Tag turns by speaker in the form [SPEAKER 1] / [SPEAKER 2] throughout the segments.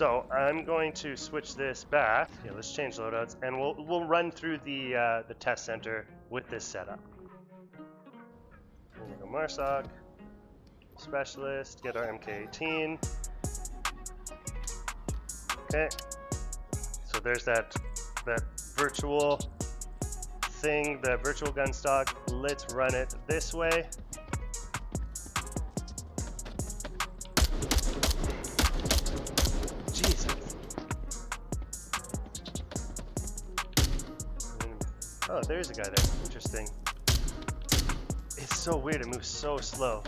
[SPEAKER 1] So I'm going to switch this back. Yeah, let's change loadouts, and we'll run through the test center with this setup. We're gonna go Marsoc, specialist, get our MK18. Okay. So there's that virtual thing, the virtual gunstock. Let's run it this way. Jesus. Oh, there's a guy there. Interesting. It's so weird. It moves so slow.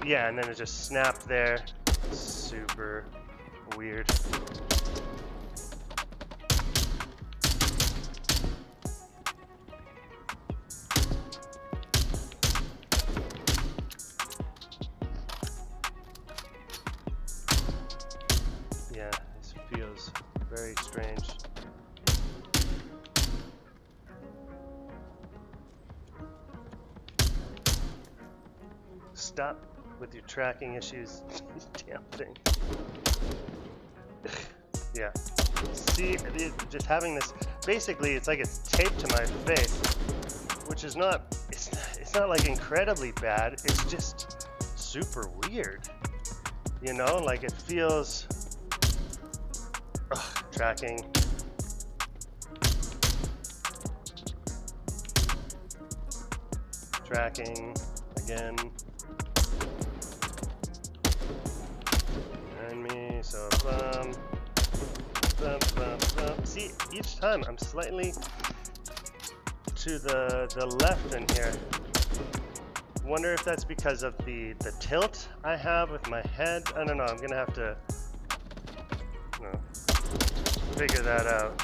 [SPEAKER 1] Yeah, and then it just snapped there. Super weird. Yeah, this feels very strange. Stop with your tracking issues. Damn thing. Yeah. See, just having this, basically it's like it's taped to my face, which is not, it's not like incredibly bad, it's just super weird. You know, like it feels, tracking. Tracking again. Behind me, so bump. See, each time I'm slightly to the left in here. Wonder if that's because of the tilt I have with my head. I don't know. I'm gonna have to figure that out.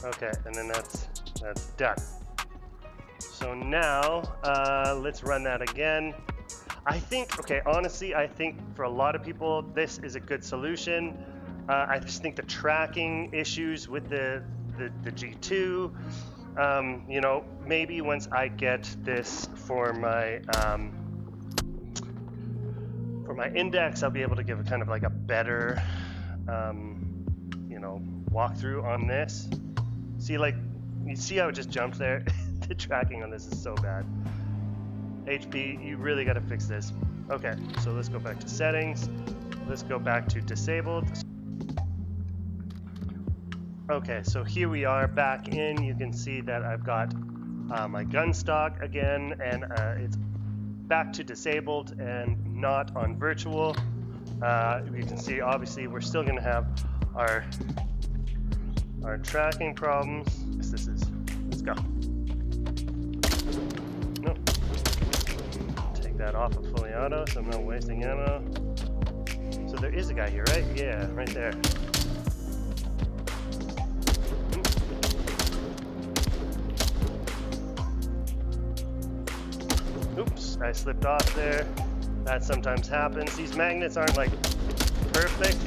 [SPEAKER 1] Okay, and then that's done. So now let's run that again. I think, okay, honestly, I think for a lot of people this is a good solution. I just think the tracking issues with the G2, you know, maybe once I get this for my index, I'll be able to give a kind of like a better, you know, walkthrough on this. See, like, you see how it just jumped there? The tracking on this is so bad. HP, you really got to fix this. Okay, so let's go back to settings. Let's go back to disabled. Okay, so here we are back in. You can see that I've got my gunstock again, and it's back to disabled and not on virtual. You can see, obviously, we're still going to have our tracking problems. This is, let's go. Nope. Take that off of fully auto so I'm not wasting ammo. So there is a guy here, right? Yeah, right there. Oops, I slipped off there. That sometimes happens. These magnets aren't like perfect,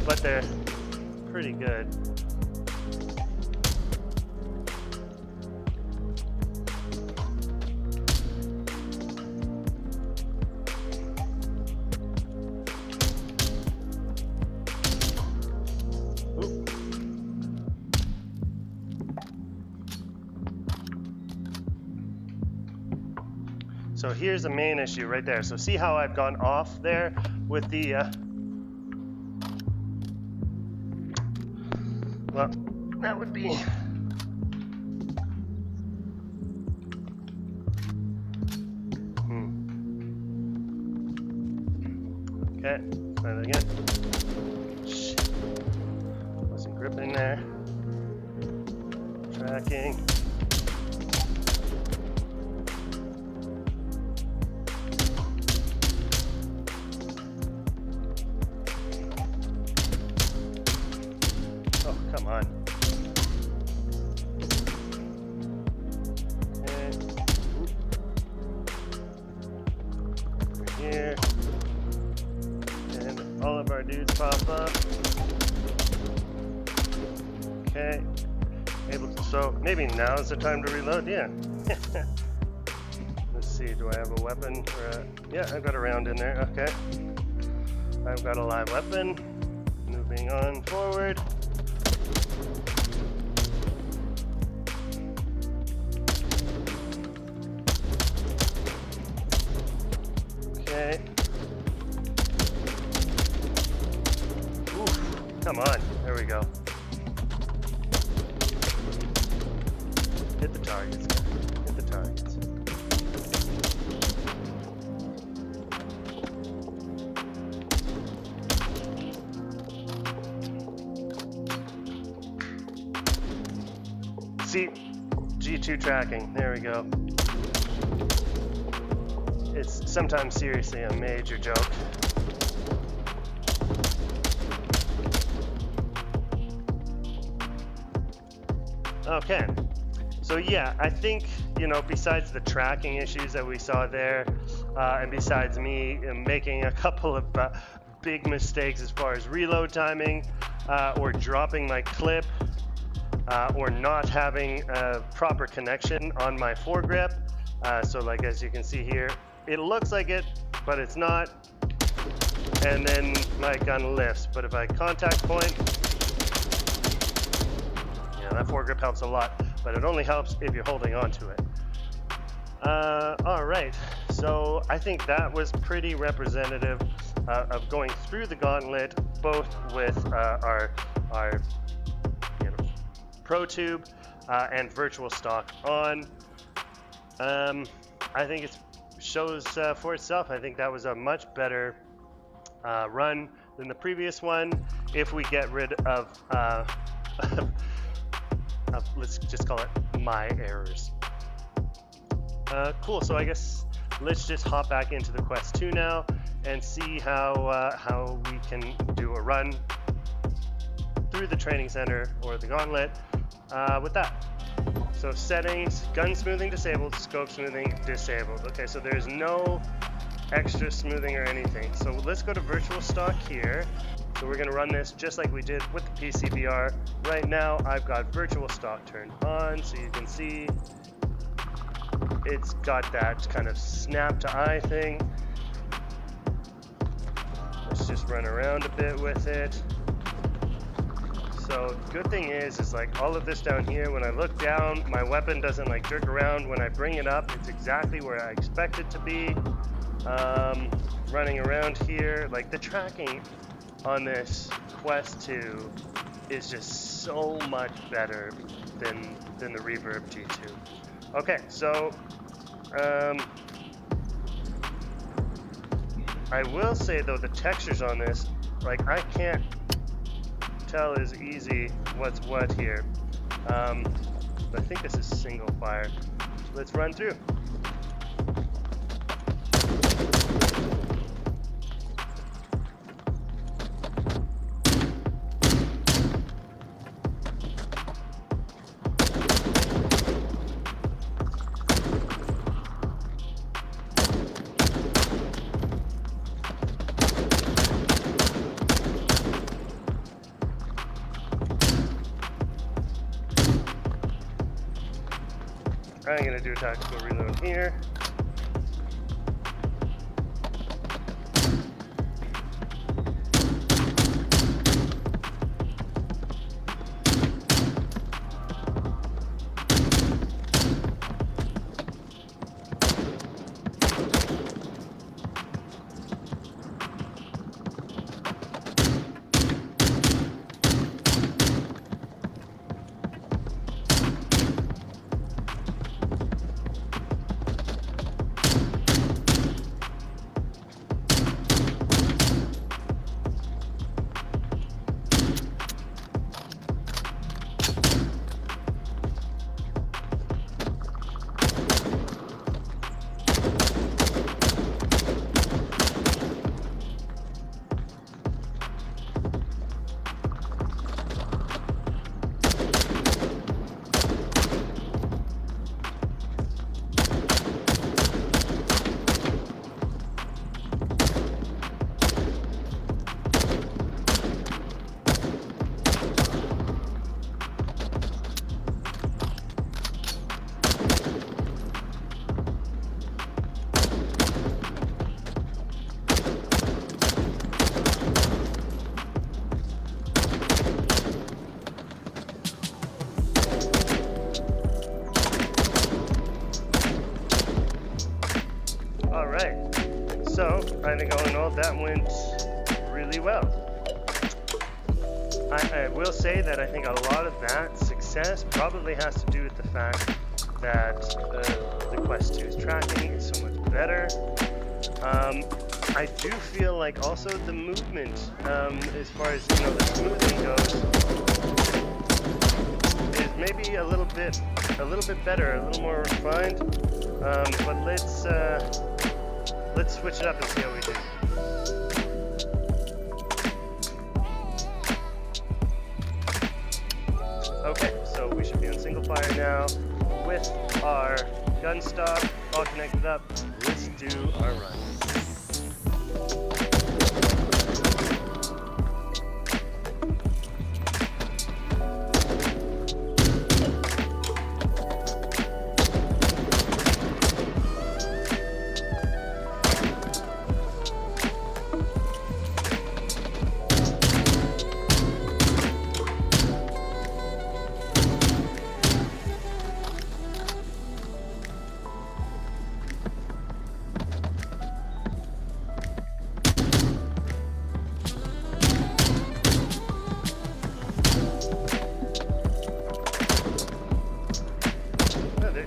[SPEAKER 1] but they're pretty good. So here's the main issue right there. So see how I've gone off there with the, well, that would be, okay, try that again. Shit. Wasn't gripping there. Tracking. dudes pop up. Okay. Able to, so maybe now is the time to reload. Yeah. Let's see. Do I have a weapon? Yeah, I've got a round in there. Okay. I've got a live weapon. Moving on forward. Okay. Oof. Come on. There we go. Hit the targets. Hit the targets. See, G2 tracking. There we go. It's sometimes seriously a major joke. Okay. So yeah, I think, you know, besides the tracking issues that we saw there, and besides me making a couple of big mistakes as far as reload timing, or dropping my clip, or not having a proper connection on my foregrip. So like as you can see here, it looks like it, but it's not. And then my gun lifts, but if I contact point, yeah, that foregrip helps a lot, but it only helps if you're holding on to it. All right, so I think that was pretty representative of going through the gauntlet, both with our ProTube and virtual stock on. I think it shows for itself. I think that was a much better run than the previous one. If we get rid of let's just call it my errors. Cool. So I guess let's just hop back into the Quest 2 now and see how we can do a run through the training center or the gauntlet with that. So settings, gun smoothing disabled, scope smoothing disabled. Okay, so there's no extra smoothing or anything. So let's go to virtual stock here. So we're gonna run this just like we did with the PCVR. Right now, I've got virtual stock turned on, so you can see it's got that kind of snap to eye thing. Let's just run around a bit with it. So good thing is like all of this down here, when I look down, my weapon doesn't like jerk around. When I bring it up, it's exactly where I expect it to be. Running around here, like the tracking on this Quest 2 is just so much better than the Reverb G2. Okay, so I will say though, the textures on this, like I can't tell as easy what's what here. But I think this is single fire. Let's run through. I'm going to do a tactical reload here. So I think all in all that went really well. I will say that I think a lot of that success probably has to do with the fact that the Quest 2's tracking is so much better. I do feel like also the movement, as far as the smoothing goes, is maybe a little bit better, a little more refined. But let's switch it up and see how we do. Okay, so we should be on single fire now with our gunstock all connected up. Let's do our run.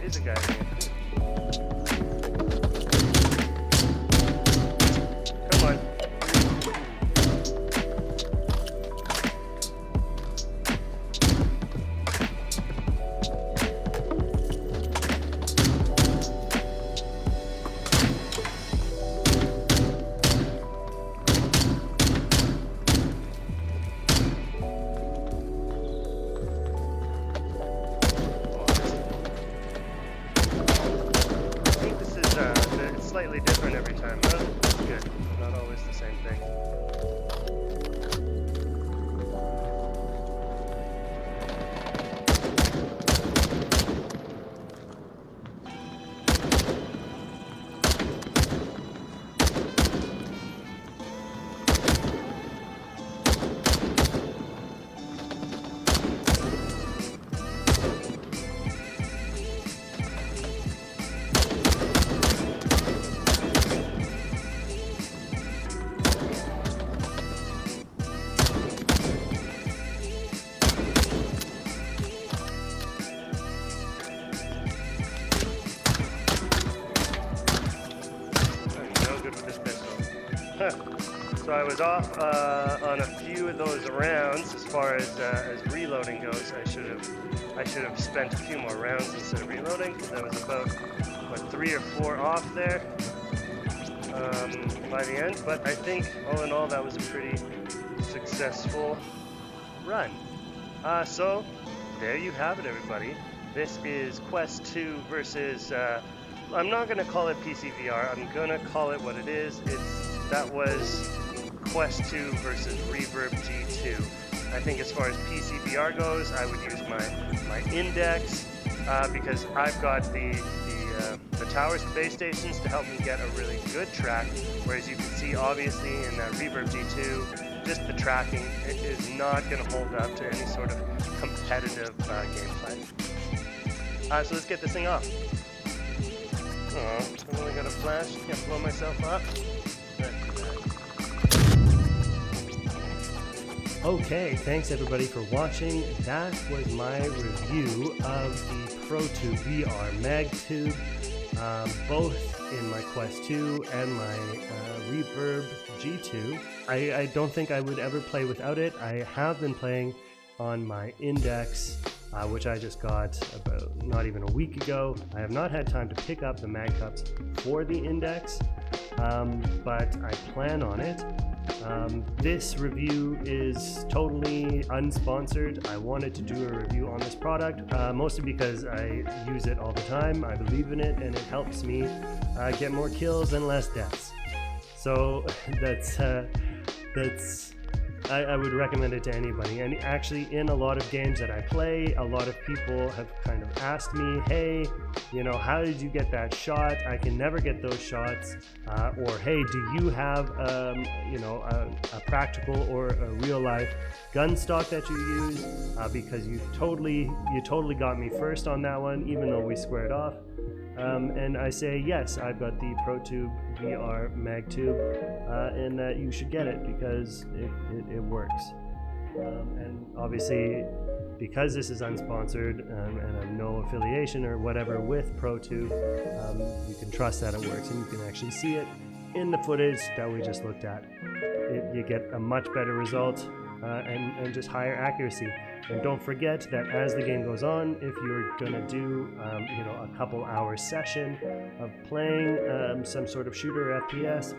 [SPEAKER 1] Is a guy here. Come on. Slightly different every time. That's good. Not always the same thing. So I was off on a few of those rounds as far as reloading goes. I should have spent a few more rounds instead of reloading, because I was about 3 or 4 off there by the end. But I think all in all that was a pretty successful run. So there you have it, everybody. This is Quest 2 versus I'm not going to call it PCVR. I'm going to call it what it is. That was Quest 2 versus Reverb G2. I think as far as PCVR goes, I would use my index because I've got the towers, the base stations to help me get a really good track. Whereas you can see obviously in that Reverb G2, just the tracking is not going to hold up to any sort of competitive gameplay. So let's get this thing off. Oh, I've only got a flash. Can't blow myself up. Okay, thanks everybody for watching. That was my review of the ProTubeVR Mag Tube, both in my Quest 2 and my Reverb G2. I don't think I would ever play without it. I have been playing on my index, which I just got about not even a week ago. I have not had time to pick up the mag cups for the index, but I plan on it. This review is totally unsponsored. I wanted to do a review on this product, mostly because I use it all the time. I believe in it, and it helps me get more kills and less deaths. So I would recommend it to anybody. And actually, in a lot of games that I play, a lot of people have kind of asked me, hey, how did you get that shot? I can never get those shots. Or hey, do you have a practical or a real life gun stock that you use? Because you totally got me first on that one, even though we squared off. and I say, yes, I've got the ProTubeVR Mag Tube, and that you should get it because it works. And obviously, because this is unsponsored and I have no affiliation or whatever with ProTube, you can trust that it works, and you can actually see it in the footage that we just looked at. You get a much better result and just higher accuracy. And don't forget that as the game goes on, if you're gonna do a couple hour session of playing some sort of shooter or FPS,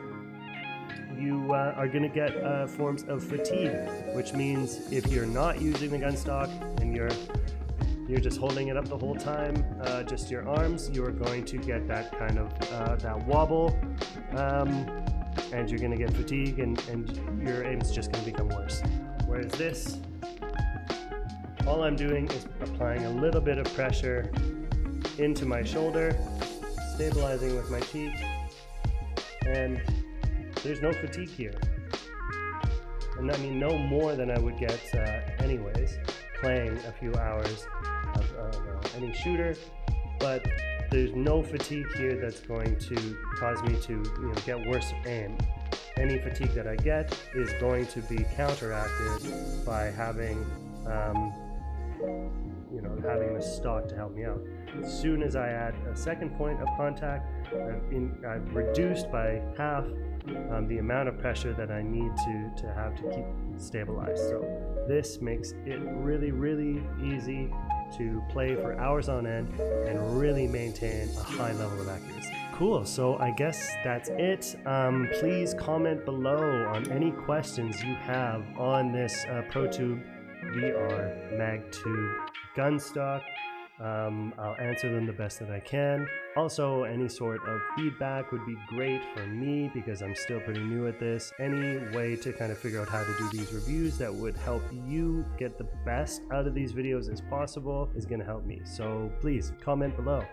[SPEAKER 1] you are gonna get forms of fatigue, which means if you're not using the gunstock and you're just holding it up the whole time, just your arms, you're going to get that kind of that wobble, and you're gonna get fatigue, and your aim's just gonna become worse. Whereas this, all I'm doing is applying a little bit of pressure into my shoulder, stabilizing with my cheek, and there's no fatigue here. And I mean, no more than I would get anyways, playing a few hours of any shooter, but there's no fatigue here that's going to cause me to get worse aim. Any fatigue that I get is going to be counteracted by having having the stock to help me out. As soon as I add a second point of contact, I've reduced by half the amount of pressure that I need to have to keep stabilized. So this makes it really, really easy to play for hours on end and really maintain a high level of accuracy. Cool, so I guess that's it. Please comment below on any questions you have on this ProTubeVR Mag Tube gunstock. I'll answer them the best that I can. Also, any sort of feedback would be great for me because I'm still pretty new at this. Any way to kind of figure out how to do these reviews that would help you get the best out of these videos as possible is going to help me. So please comment below.